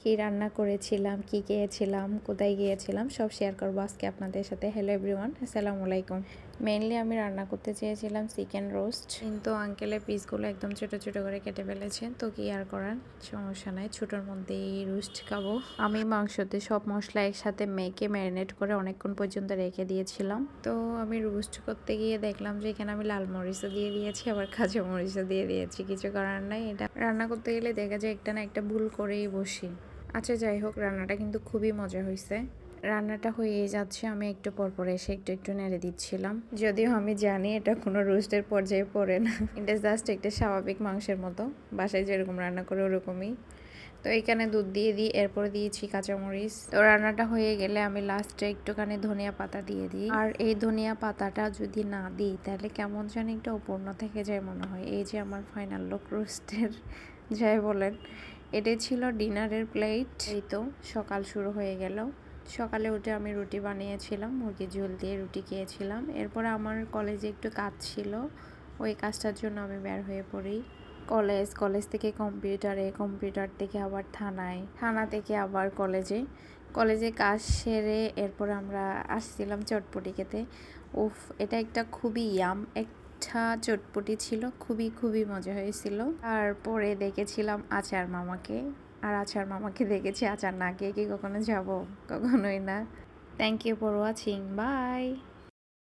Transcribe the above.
কি রান্না করেছিলাম, কি খেয়েছিলাম, কোথায় গিয়েছিলাম সব শেয়ার করবো আজকে আপনাদের সাথে। হ্যালো এভরিওয়ান, আসসালামু আলাইকুম। মেইনলি আমি রান্না করতে চেয়েছিলাম চিকেন রোস্ট, কিন্তু আঙ্কেলের পিসগুলো একদম ছোট ছোট করে কেটে ফেলেছেন। তো কি আর করার, সমস্যা নাই, ছোটোর মধ্যেই রোস্ট খাবো। আমি মাংসতে সব মশলা একসাথে মেখে ম্যারিনেট করে অনেকক্ষণ পর্যন্ত রেখে দিয়েছিলাম। তো আমি রোস্ট করতে গিয়ে দেখলাম যে এখানে আমি লাল মরিচও দিয়ে দিয়েছি, আবার কাঁচা মরিচও দিয়ে দিয়েছি। কিছু করার নাই, এটা রান্না করতে গেলে দেখা যায় একটা না একটা ভুল করেই বসি। আচ্ছা যাই হোক, রান্নাটা কিন্তু খুবই মজা হয়েছে। রান্নাটা হয়েই যাচ্ছে, আমি একটু পরপর এসে একটু একটু নেড়ে দিচ্ছিলাম। যদিও আমি জানি এটা কোনো রোস্টের পর্যায়ে পড়ে না, এটা জাস্ট একটা স্বাভাবিক মাংসের মতো, বাসায় যেরকম রান্না করে ওরকমই। তো এখানে দুধ দিয়ে দিই, এরপরে দিয়েছি কাঁচামরিচ। তো রান্নাটা হয়ে গেলে আমি লাস্টে একটুখানি ধনিয়া পাতা দিয়ে দিই। আর এই ধনিয়া পাতাটা যদি না দিই তাহলে কেমন জানি একটা অপূর্ণ থেকে যায় মনে হয়। এই যে আমার ফাইনাল লুক রোস্টের, যাই বলেন। এটাই ছিল ডিনারের প্লেট। এই তো সকাল শুরু হয়ে গেল। সকালে উঠে আমি রুটি বানিয়েছিলাম, মুরগির ঝোল দিয়ে রুটি খেয়েছিলাম। এরপরে আমার কলেজে একটু কাজ ছিল, ওই কাজটার জন্য আমি বের হয়ে পড়ি। কলেজ থেকে কম্পিউটারে, কম্পিউটার থেকে আবার থানায়, থানা থেকে আবার কলেজে কাজ সেরে এরপর আমরা আসছিলাম চটপটি খেতে। উফ, এটা একটা খুবই একটা চটপটি ছিল, খুবই খুবই মজা হয়েছিল। তারপরে দেখেছিলাম আচার মামাকে, আর আচার মামাকে দেখেছি আচার না খেয়ে কি কখনো যাব? কখনোই না। Thank you for watching, by.